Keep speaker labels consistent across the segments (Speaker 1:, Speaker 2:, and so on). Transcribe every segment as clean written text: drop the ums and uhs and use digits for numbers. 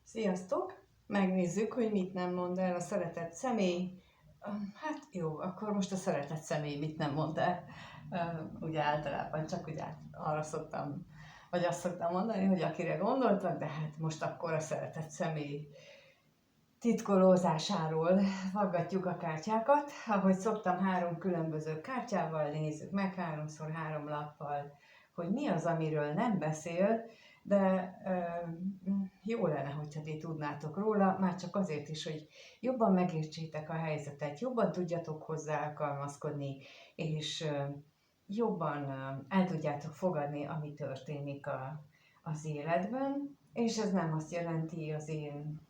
Speaker 1: Sziasztok! Megnézzük, hogy mit nem mond el a szeretett személy. Hát jó, akkor most a szeretett személy mit nem mond el. Ugye általában csak ugye arra szoktam, vagy azt szoktam mondani, hogy akire gondoltak, de hát most akkor a szeretett személy titkolózásáról faggatjuk a kártyákat. Ahogy szoktam, 3 különböző kártyával nézzük meg, 3x3 lappal, hogy mi az, amiről nem beszél, de jó lenne, hogyha ti tudnátok róla, már csak azért is, hogy jobban megértsétek a helyzetet, jobban tudjatok hozzá alkalmazkodni, és jobban el tudjátok fogadni, ami történik az életben, és ez nem azt jelenti az én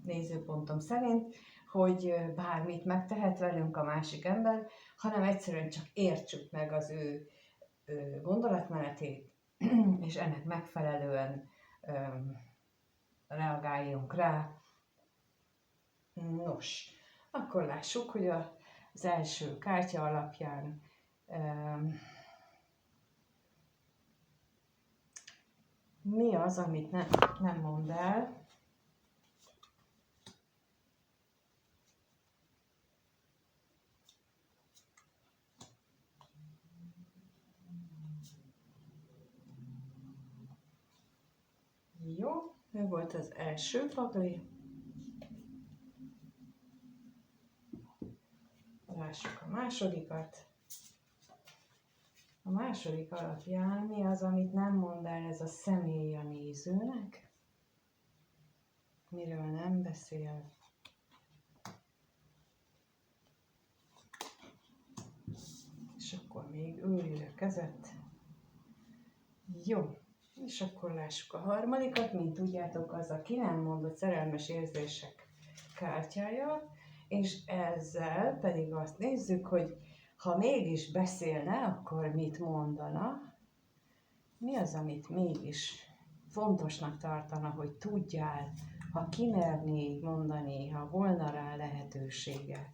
Speaker 1: nézőpontom szerint, hogy bármit megtehet velünk a másik ember, hanem egyszerűen csak értsük meg az ő gondolatmenetét, és ennek megfelelően reagáljunk rá. Nos, akkor lássuk, hogy az első kártya alapján mi az, amit nem mond el. Jó, ő volt az első pagli. Lássuk a másodikat. A második alapján mi az, amit nem mond el ez a személy a nézőnek? Miről nem beszél? És akkor még őri a kezet. Jó, és akkor lássuk a harmadikat. Mint tudjátok, az a ki nem mondott szerelmes érzések kártyája, és ezzel pedig azt nézzük, hogy ha mégis beszélne, akkor mit mondana? Mi az, amit mégis fontosnak tartana, hogy tudjál, ha kimerné mondani, ha volna rá lehetősége?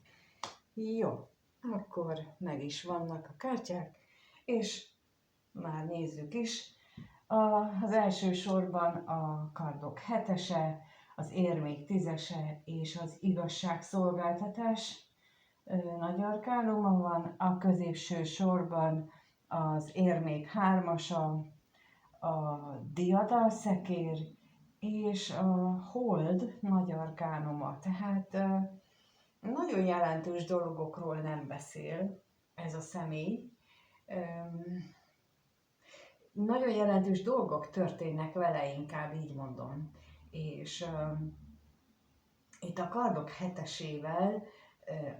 Speaker 1: Jó, akkor meg is vannak a kártyák, és már nézzük is. Az első sorban a kardok 7-ese, az érmék 10-ese és az igazságszolgáltatás nagy arkánuma van. A középső sorban az érmék 3-asa, a diadalszekér és a hold nagy arkánuma. Tehát nagyon jelentős dolgokról nem beszél ez a személy. Nagyon jelentős dolgok történnek vele, inkább így mondom. És itt a kardok 7-esével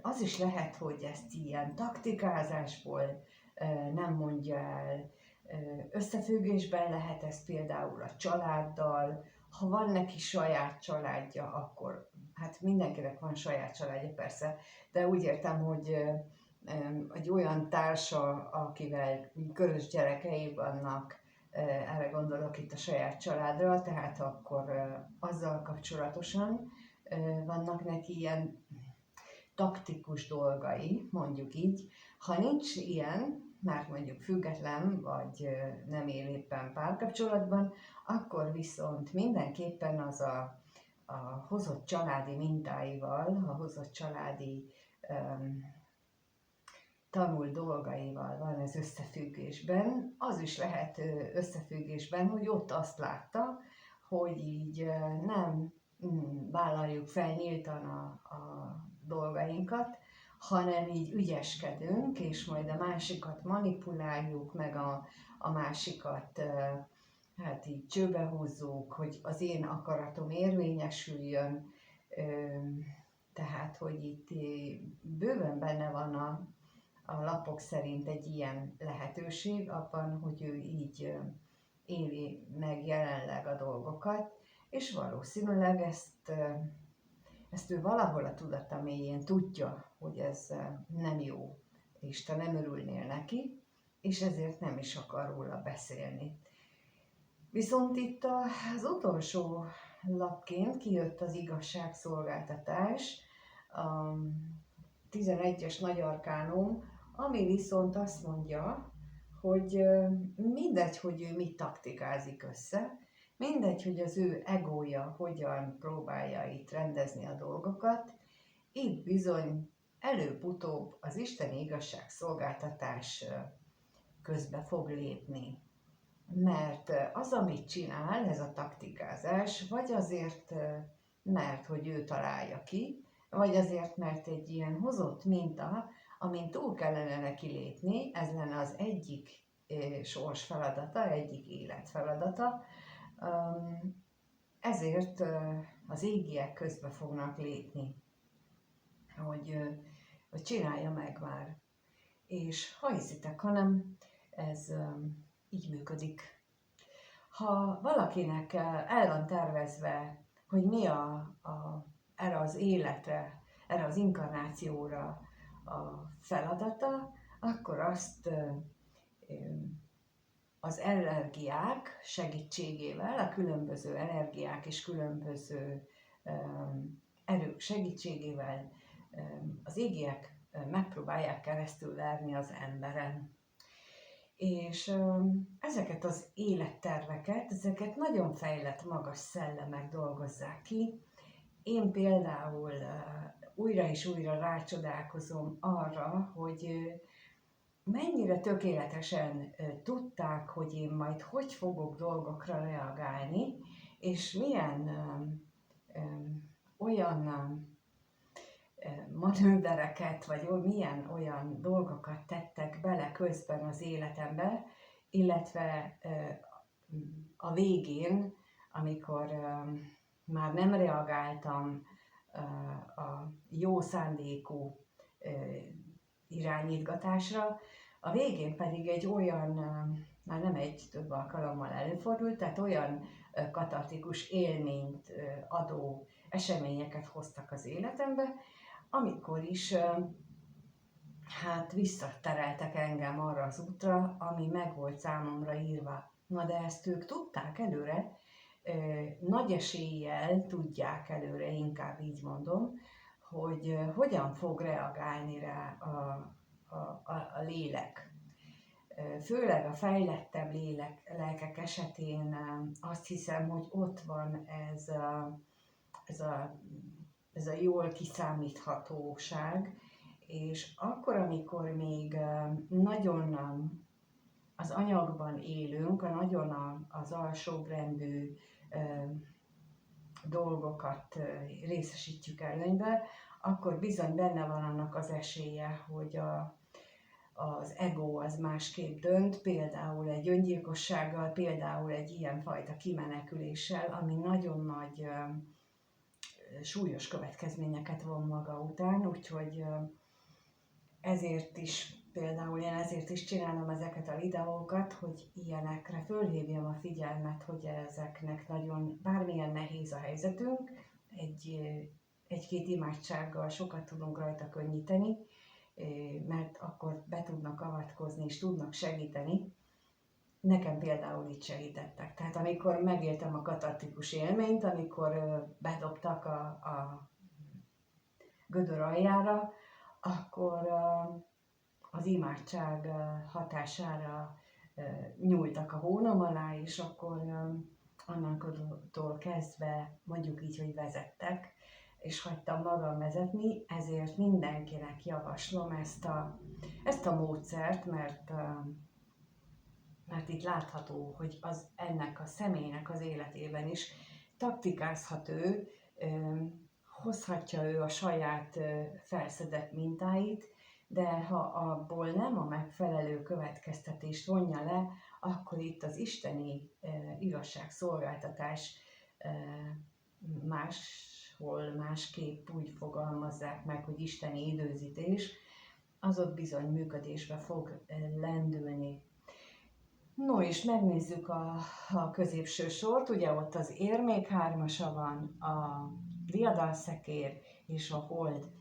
Speaker 1: az is lehet, hogy ezt ilyen taktikázásból nem mondja el. Összefüggésben lehet ez például a családdal. Ha van neki saját családja, akkor hát mindenkinek van saját családja persze, de úgy értem, hogy egy olyan társa, akivel közös gyerekei vannak, erre gondolok itt a saját családra, tehát akkor azzal kapcsolatosan vannak neki ilyen taktikus dolgai, mondjuk így. Ha nincs ilyen, már mondjuk független, vagy nem él éppen párkapcsolatban, akkor viszont mindenképpen az a hozott családi mintáival, a hozott családi tanult dolgaival van ez összefüggésben. Az is lehet összefüggésben, hogy ott azt látta, hogy így nem vállaljuk fel nyíltan a dolgainkat, hanem így ügyeskedünk, és majd a másikat manipuláljuk, meg a másikat hát így csőbe húzzuk, hogy az én akaratom érvényesüljön. Tehát, hogy itt bőven benne van a lapok szerint egy ilyen lehetőség abban, hogy ő így éli meg jelenleg a dolgokat, és valószínűleg ezt ő valahol a tudata mélyén tudja, hogy ez nem jó, és te nem örülnél neki, és ezért nem is akar róla beszélni. Viszont itt az utolsó lapként kijött az igazságszolgáltatás, a 11-es nagy arkánum, ami viszont azt mondja, hogy mindegy, hogy ő mit taktikázik össze, mindegy, hogy az ő egója hogyan próbálja itt rendezni a dolgokat, itt bizony előbb-utóbb az isteni igazságszolgáltatás közbe fog lépni. Mert az, amit csinál, ez a taktikázás, vagy azért, mert hogy ő találja ki, vagy azért, mert egy ilyen hozott minta, amin túl kellene neki lépni, ez lenne az egyik sors feladata, egyik élet feladata, ezért az égiek közbe fognak lépni, hogy csinálja meg már. És ha hiszitek, hanem ez így működik. Ha valakinek el van tervezve, hogy mi erre az életre, erre az inkarnációra a feladata, akkor azt az energiák segítségével, a különböző energiák és különböző erők segítségével az égiek megpróbálják keresztül verni az emberen. És ezeket az életterveket, ezeket nagyon fejlett, magas szellemek dolgozzák ki. Én például újra és újra rácsodálkozom arra, hogy mennyire tökéletesen tudták, hogy én majd hogy fogok dolgokra reagálni, és milyen olyan manővereket, vagy milyen olyan dolgokat tettek bele közben az életembe, illetve a végén, amikor már nem reagáltam a jó szándékú irányítgatásra, a végén pedig egy olyan, már nem több alkalommal előfordult, tehát olyan katartikus élményt adó eseményeket hoztak az életembe, amikor is hát visszatereltek engem arra az útra, ami meg volt számomra írva. Na de ezt ők tudták előre, nagy eséllyel tudják előre, inkább így mondom, hogy hogyan fog reagálni rá a lélek. Főleg a fejlettebb lelkek esetén azt hiszem, hogy ott van ez a jól kiszámíthatóság, és akkor, amikor még nagyon az anyagban élünk, nagyon az alsóbrendű dolgokat részesítjük előnybe, akkor bizony benne van annak az esélye, hogy az ego az másképp dönt, például egy öngyilkossággal, például egy ilyenfajta kimeneküléssel, ami nagyon nagy súlyos következményeket von maga után, úgyhogy ezért is csinálom ezeket a videókat, hogy ilyenekre fölhívjam a figyelmet, hogy ezeknek nagyon, bármilyen nehéz a helyzetünk, egy-két imádsággal sokat tudunk rajta könnyíteni, mert akkor be tudnak avatkozni és tudnak segíteni. Nekem például így segítettek. Tehát amikor megéltem a katartikus élményt, amikor bedobtak a gödör aljára, akkor az imádság hatására nyúltak a hónom alá, és akkor annantól kezdve mondjuk így, hogy vezettek, és hagytam magam vezetni, ezért mindenkinek javaslom ezt a módszert, mert itt látható, hogy ennek a személynek az életében is taktikázhat ő, hozhatja ő a saját felszedett mintáit, de ha abból nem a megfelelő következtetést vonja le, akkor itt az isteni igazságszolgáltatás máshol másképp úgy fogalmazzák meg, hogy isteni időzítés, az ott bizony működésbe fog lendülni. No, és megnézzük a középső sort, ugye ott az érmék hármasa van, a diadalszekér és a hold.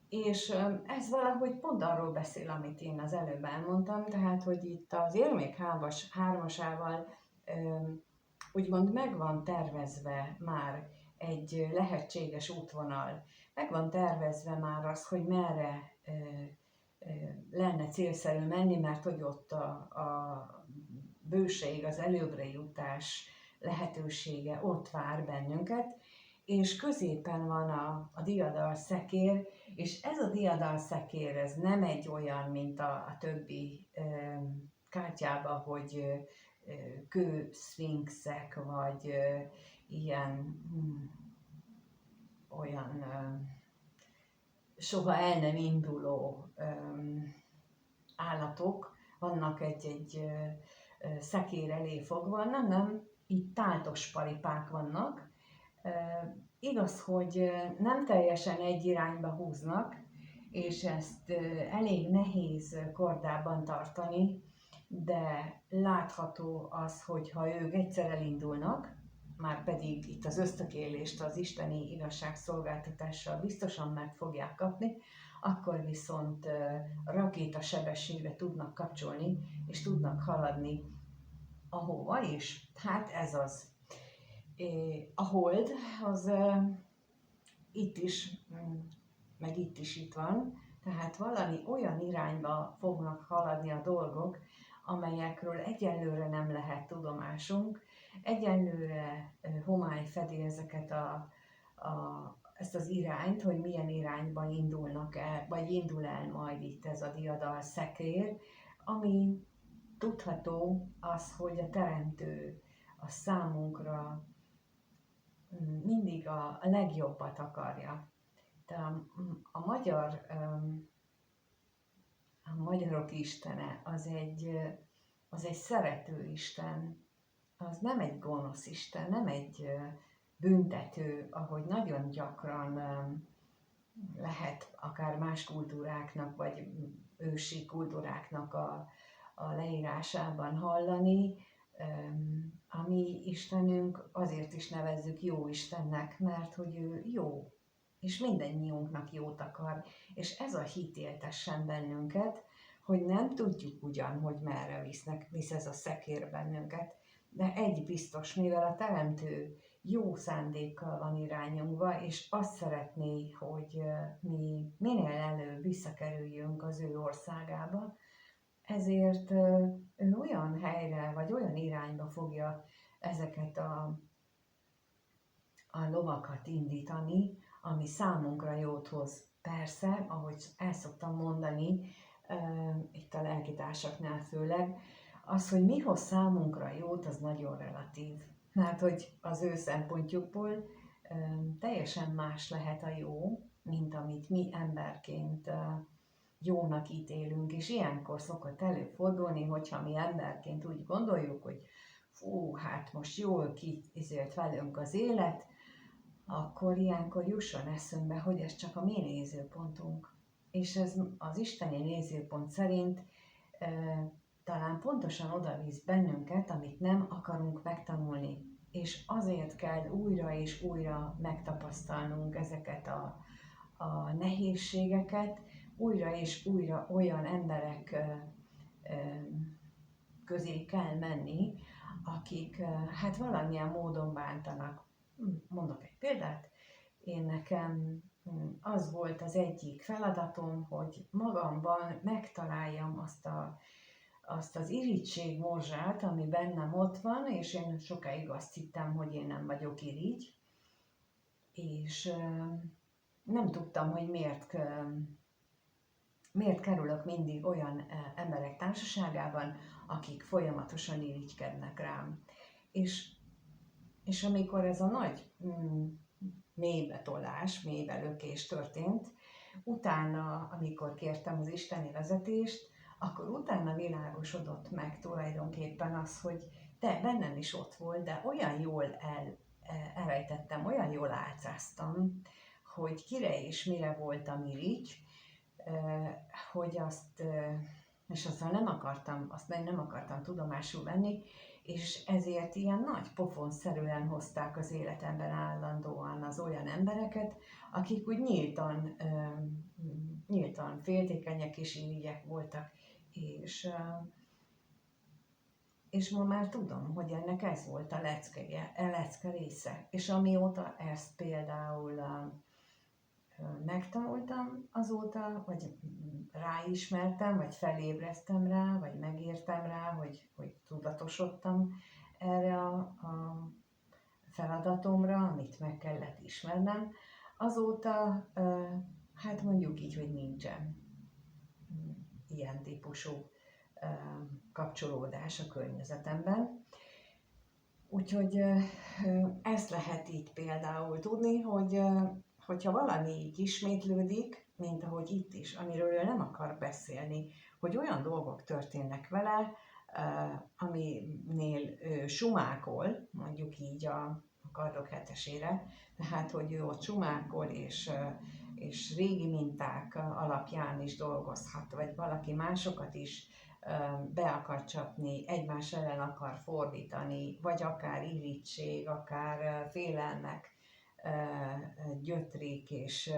Speaker 1: És ez valahogy pont arról beszél, amit én az előbb elmondtam, tehát, hogy itt az érmék hármasával úgymond meg van tervezve már egy lehetséges útvonal. Meg van tervezve már az, hogy merre lenne célszerű menni, mert hogy ott a bőség, az előbbre jutás lehetősége ott vár bennünket, és középen van a diadalszekér, és ez a diadalszekér, ez nem egy olyan, mint a többi kártyában, hogy kőszfinxek, vagy ilyen olyan soha el nem induló állatok vannak egy szekér elé fogva, nem, itt táltos paripák vannak. Igaz, hogy nem teljesen egy irányba húznak, és ezt elég nehéz kordában tartani, de látható az, hogy ha ők egyszer elindulnak, már pedig itt az ösztökélést az isteni igazságszolgáltatással biztosan meg fogják kapni, akkor viszont rakéta sebességre tudnak kapcsolni, és tudnak haladni ahova is. Hát ez az. A hold az itt is, meg itt is itt van, tehát valami olyan irányba fognak haladni a dolgok, amelyekről egyelőre nem lehet tudomásunk. Egyelőre homály fedi ezt az irányt, hogy milyen irányban indulnak el, vagy indul el majd itt ez a diadalszekér, ami tudható az, hogy a Teremtő a számunkra mindig a legjobbat akarja. De a magyarok istene az egy szerető Isten, az nem egy gonosz Isten, nem egy büntető, ahogy nagyon gyakran lehet akár más kultúráknak, vagy ősi kultúráknak a leírásában hallani. A mi Istenünk azért is nevezzük jó Istennek, mert hogy ő jó, és mindannyiunknak jót akar, és ez a hit éltessen bennünket, hogy nem tudjuk ugyan, hogy merre visz ez a szekér bennünket, de egy biztos, mivel a Teremtő jó szándékkal van irányunkba, és azt szeretné, hogy mi minél előbb visszakerüljünk az ő országába, ezért ő olyan helyre, vagy olyan irányba fogja ezeket a lovakat indítani, ami számunkra jót hoz. Persze, ahogy el szoktam mondani, itt a lelkitársaknál főleg, az, hogy mi hoz számunkra jót, az nagyon relatív. Mert hogy az ő szempontjukból teljesen más lehet a jó, mint amit mi emberként jónak ítélünk, és ilyenkor szokott előfordulni, hogyha mi emberként úgy gondoljuk, hogy fú, hát most jól kiizélt velünk az élet, akkor ilyenkor jusson eszünkbe, hogy ez csak a mi nézőpontunk. És ez az isteni nézőpont szerint talán pontosan oda visz bennünket, amit nem akarunk megtanulni. És azért kell újra és újra megtapasztalnunk ezeket a nehézségeket, újra és újra olyan emberek közé kell menni, akik hát valamilyen módon bántanak. Mondok egy példát, nekem az volt az egyik feladatom, hogy magamban megtaláljam azt az irigység morzsát, ami bennem ott van, és én sokáig azt hittem, hogy én nem vagyok irigy, és nem tudtam, hogy miért kerülök mindig olyan emberek társaságában, akik folyamatosan irigykednek rám. És amikor ez a nagy mélybetolás, mélybelökés történt, utána, amikor kértem az isteni vezetést, akkor utána világosodott meg tulajdonképpen az, hogy de bennem is ott volt, de olyan jól elrejtettem, olyan jól álcáztam, hogy kire és mire voltam irigy, hogy és azzal nem akartam tudomásul venni, és ezért ilyen nagy pofonszerűen hozták az életemben állandóan az olyan embereket, akik úgy nyíltan féltékenyek és irigyek voltak, és ma már tudom, hogy ennek ez volt a lecke része. És amióta ezt például megtanultam azóta, vagy ráismertem, vagy felébreztem rá, vagy megértem rá, hogy tudatosodtam erre a feladatomra, amit meg kellett ismernem, azóta hát mondjuk így, hogy nincsen ilyen típusú kapcsolódás a környezetemben. Úgyhogy ezt lehet itt például tudni, hogyha valami így ismétlődik, mint ahogy itt is, amiről ő nem akar beszélni, hogy olyan dolgok történnek vele, aminél ő sumákol, mondjuk így a kardok hetesére, tehát hogy ő ott sumákol, és régi minták alapján is dolgozhat, vagy valaki másokat is be akar csapni, egymás ellen akar fordítani, vagy akár irítség, akár félelmek gyötrik, és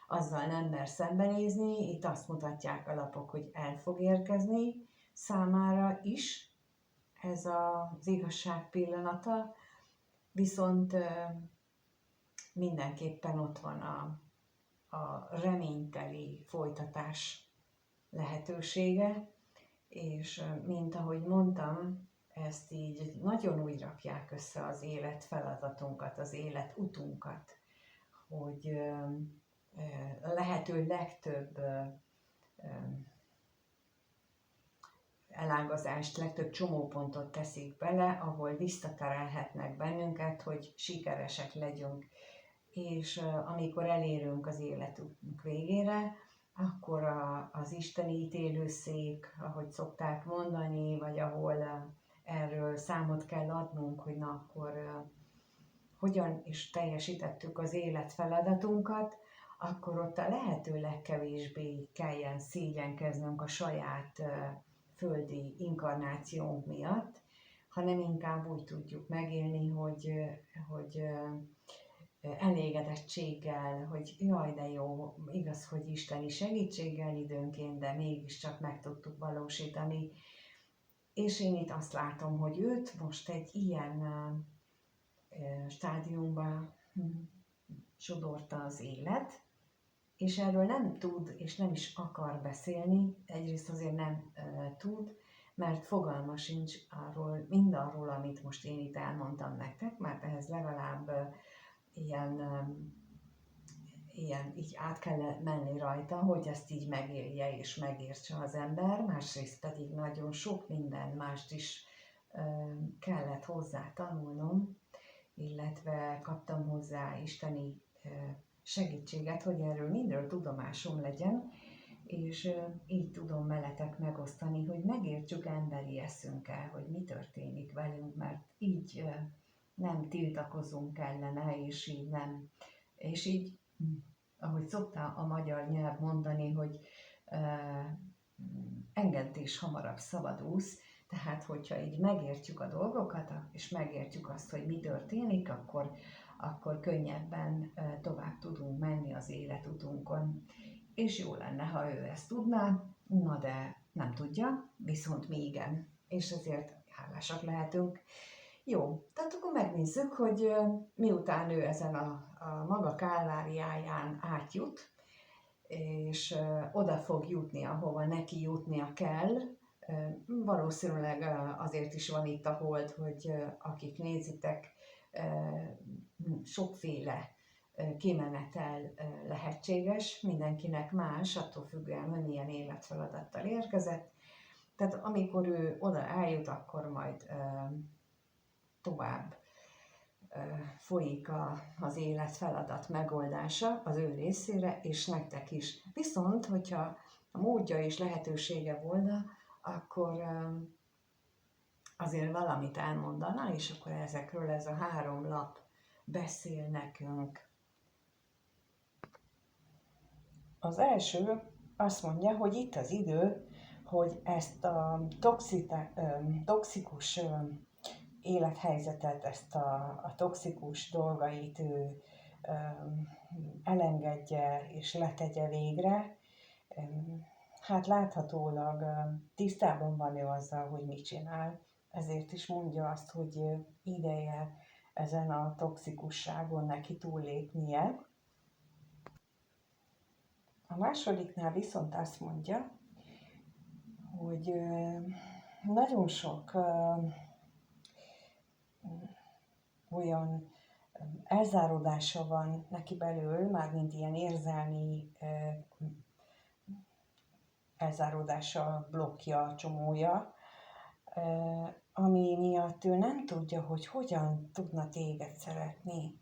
Speaker 1: azzal nem mer szembenézni. Itt azt mutatják a lapok, hogy el fog érkezni számára is ez az igazság pillanata, viszont mindenképpen ott van a reményteli folytatás lehetősége, és mint ahogy mondtam, ezt így nagyon úgy rakják össze az élet feladatunkat, az élet utunkat, hogy a lehető legtöbb elágazást, legtöbb csomópontot teszik bele, ahol visszaterelhetnek bennünket, hogy sikeresek legyünk. És amikor elérünk az életünk végére, akkor az isteni ítélőszék, ahogy szokták mondani, vagy ahol erről számot kell adnunk, hogy na akkor hogyan is teljesítettük az élet feladatunkat, akkor ott a lehető legkevésbé kelljen szégyenkeznünk a saját földi inkarnációnk miatt, hanem inkább úgy tudjuk megélni, hogy elégedettséggel, hogy jaj, de jó, igaz, hogy isteni segítséggel időnként, de mégiscsak meg tudtuk valósítani. És én itt azt látom, hogy őt most egy ilyen stádiumba sodorta az élet, és erről nem tud, és nem is akar beszélni. Egyrészt azért nem tud, mert fogalma sincs mindarról, amit most én itt elmondtam nektek, mert ehhez legalább ilyen így át kell menni rajta, hogy ezt így megélje és megértse az ember, másrészt pedig nagyon sok minden mást is kellett hozzá tanulnom, illetve kaptam hozzá isteni segítséget, hogy erről mindről tudomásom legyen, és így tudom veletek megosztani, hogy megértsük emberi eszünkkel, hogy mi történik velünk, mert így nem tiltakozunk ellene, és így, ahogy szokta a magyar nyelv mondani, hogy engedd és hamarabb szabadulsz, tehát hogyha így megértjük a dolgokat, és megértjük azt, hogy mi történik, akkor könnyebben tovább tudunk menni az életutunkon. És jó lenne, ha ő ezt tudná, na de nem tudja, viszont mi igen, és ezért hálásak lehetünk. Jó, tehát akkor megnézzük, hogy miután ő ezen a maga kálváriáján átjut, és oda fog jutni, ahova neki jutnia kell. Valószínűleg azért is van itt a hold, hogy akik nézitek, sokféle kimenetel lehetséges, mindenkinek más, attól függően, hogy milyen életfeladattal érkezett. Tehát amikor ő oda eljut, akkor majd tovább folyik az életfeladat megoldása az ő részére, és nektek is. Viszont, hogyha a módja és lehetősége volna, akkor azért valamit elmondana, és akkor ezekről ez a 3 lap beszél nekünk. Az első azt mondja, hogy itt az idő, hogy ezt a toxikus élethelyzetet, ezt a toxikus dolgait ő elengedje és letegye végre. Hát láthatólag tisztában van ő azzal, hogy mit csinál, ezért is mondja azt, hogy ideje ezen a toxikusságon neki túllépnie. A másodiknál viszont azt mondja, hogy nagyon sok olyan elzáródása van neki belül, mármint ilyen érzelmi elzáródása, blokkja, csomója, ami miatt ő nem tudja, hogy hogyan tudna téged szeretni.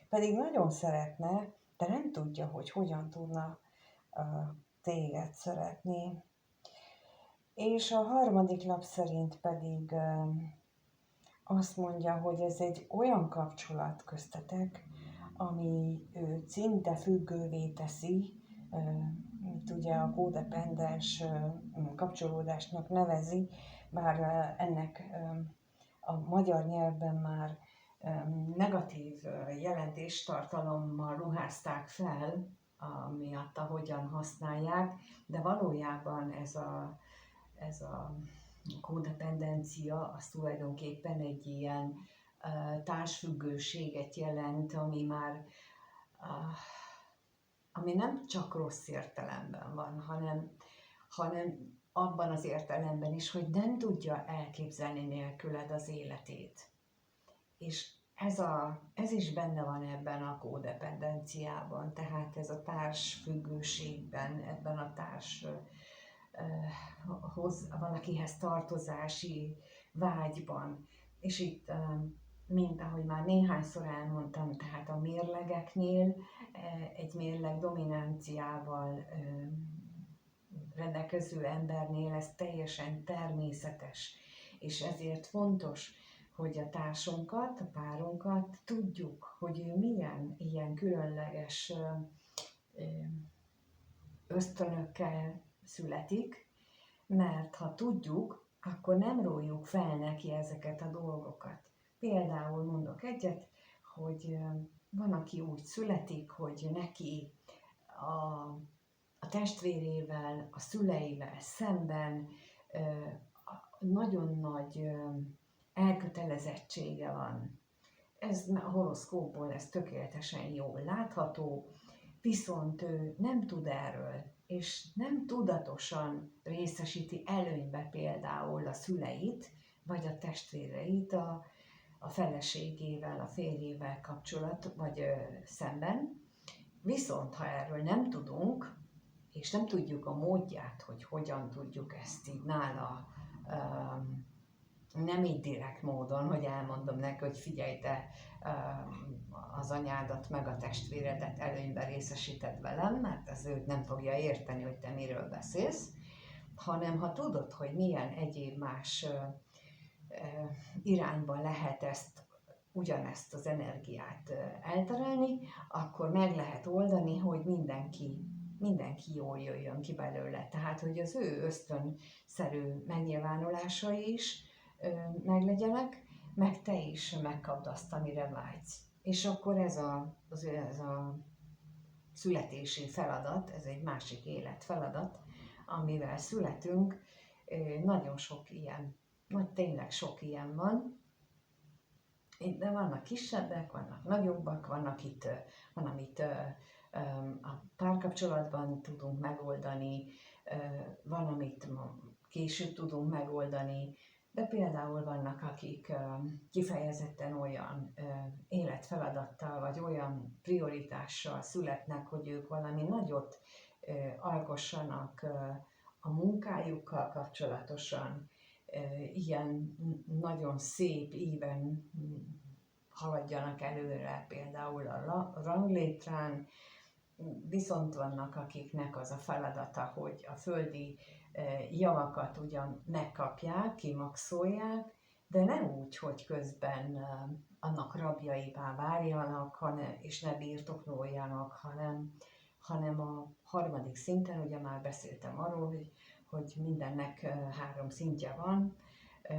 Speaker 1: Pedig nagyon szeretne, de nem tudja, hogy hogyan tudna téged szeretni. És a harmadik lap szerint pedig azt mondja, hogy ez egy olyan kapcsolat köztetek, ami őt szinte függővé teszi, mint ugye a kódependens kapcsolódásnak nevezi, bár ennek a magyar nyelvben már negatív jelentéstartalommal ruházták fel, miatt ahogyan használják, de valójában ez a kódependencia az tulajdonképpen egy ilyen társfüggőséget jelent, ami nem csak rossz értelemben van, hanem abban az értelemben is, hogy nem tudja elképzelni nélküled az életét. És ez is benne van ebben a kódependenciában, tehát ez a társfüggőségben, ebben a valakihez tartozási vágyban. És itt, mint ahogy már néhányszor elmondtam, tehát a mérlegeknél egy mérleg dominanciával rendelkező embernél ez teljesen természetes, és ezért fontos, hogy a társunkat, a párunkat tudjuk, hogy ő milyen ilyen különleges ösztönökkel születik, mert ha tudjuk, akkor nem rójuk fel neki ezeket a dolgokat. Például mondok egyet, hogy van, aki úgy születik, hogy neki a testvérével, a szüleivel szemben nagyon nagy elkötelezettsége van. Ez a horoszkópból ez tökéletesen jól látható, viszont ő nem tud erről, és nem tudatosan részesíti előnybe például a szüleit, vagy a testvéreit a feleségével, a férjével vagy szemben. Viszont ha erről nem tudunk, és nem tudjuk a módját, hogy hogyan tudjuk ezt így nála, nem így direkt módon, hogy elmondom neki, hogy figyelj, te az anyádat meg a testvéredet előnyben részesíted velem, mert ez őt nem fogja érteni, hogy te miről beszélsz, hanem ha tudod, hogy milyen egyéb más irányban lehet ugyanezt az energiát elterelni, akkor meg lehet oldani, hogy mindenki jól jöjjön ki belőle. Tehát, hogy az ő ösztönszerű megnyilvánulásai is meglegyenek, meg te is megkapd azt, amire vágysz. És akkor ez a születési feladat, ez egy másik életfeladat, amivel születünk, nagyon sok ilyen, tényleg sok ilyen van, de vannak kisebbek, vannak nagyobbak, van, amit a párkapcsolatban tudunk megoldani, van, amit később tudunk megoldani, de például vannak, akik kifejezetten olyan életfeladattal, vagy olyan prioritással születnek, hogy ők valami nagyot alkossanak a munkájukkal kapcsolatosan, ilyen nagyon szép íven haladjanak előre, például a ranglétrán, viszont vannak, akiknek az a feladata, hogy a földi javakat ugyan megkapják, kimaxolják, de nem úgy, hogy közben annak rabjaivá váljanak, és ne birtokloljanak, hanem a harmadik szinten, ugye már beszéltem arról, hogy mindennek 3 szintje van,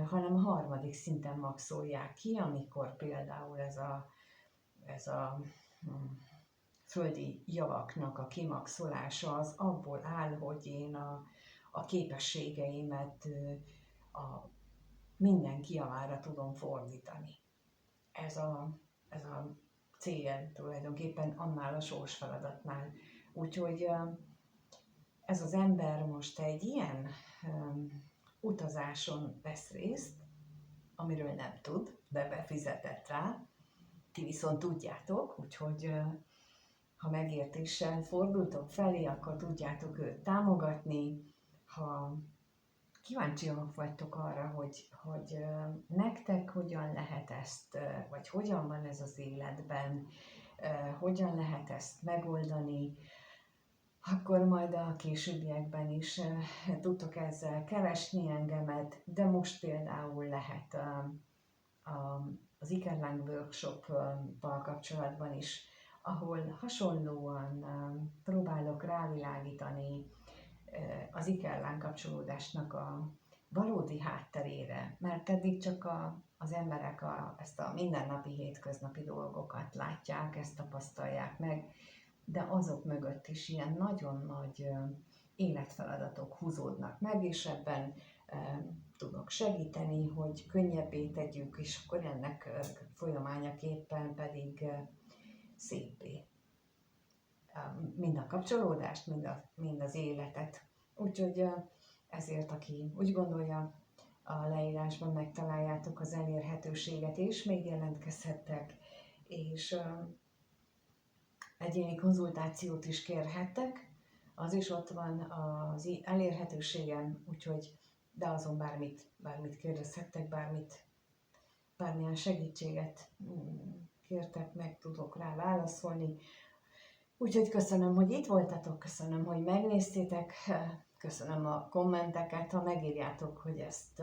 Speaker 1: hanem a harmadik szinten maxolják ki, amikor például ez a földi javaknak a kimaxolása az abból áll, hogy én a képességeimet mindenki javára tudom fordítani. Ez a cél tulajdonképpen annál a sorsfeladatnál. Úgyhogy ez az ember most egy ilyen utazáson vesz részt, amiről nem tud, de befizetett rá, Ti viszont tudjátok, úgyhogy ha megértéssel fordultok felé, akkor tudjátok őt támogatni. Ha kíváncsiak vagytok arra, hogy nektek hogyan lehet ezt, vagy hogyan van ez az életben, hogyan lehet ezt megoldani, akkor majd a későbbiekben is tudtok ezzel keresni engemet, de most például lehet az Ikerláng workshop-pal kapcsolatban is, ahol hasonlóan próbálok rávilágítani az Ikerláng kapcsolódásnak a valódi hátterére, mert eddig csak az emberek ezt a mindennapi, hétköznapi dolgokat látják, ezt tapasztalják meg, de azok mögött is ilyen nagyon nagy életfeladatok húzódnak meg, és ebben tudok segíteni, hogy könnyebbé tegyük, és akkor ennek folyamányaképpen pedig szépé. Mind a kapcsolódást, mind az életet. Úgyhogy ezért, aki úgy gondolja, a leírásban megtaláljátok az elérhetőséget, és még jelentkezhettek, és egyéni konzultációt is kérhettek, az is ott van az elérhetőségem, úgyhogy de azon bármit kérdezhettek, bármilyen segítséget kértek, meg tudok rá válaszolni. Úgyhogy köszönöm, hogy itt voltatok, köszönöm, hogy megnéztétek, köszönöm a kommenteket, ha megírjátok, hogy ezt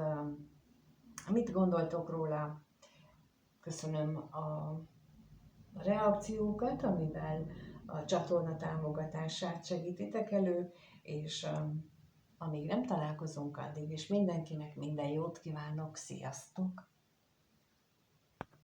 Speaker 1: mit gondoltok róla, köszönöm a reakciókat, amivel a csatorna támogatását segítitek elő, és amíg nem találkozunk addig, és mindenkinek minden jót kívánok, sziasztok!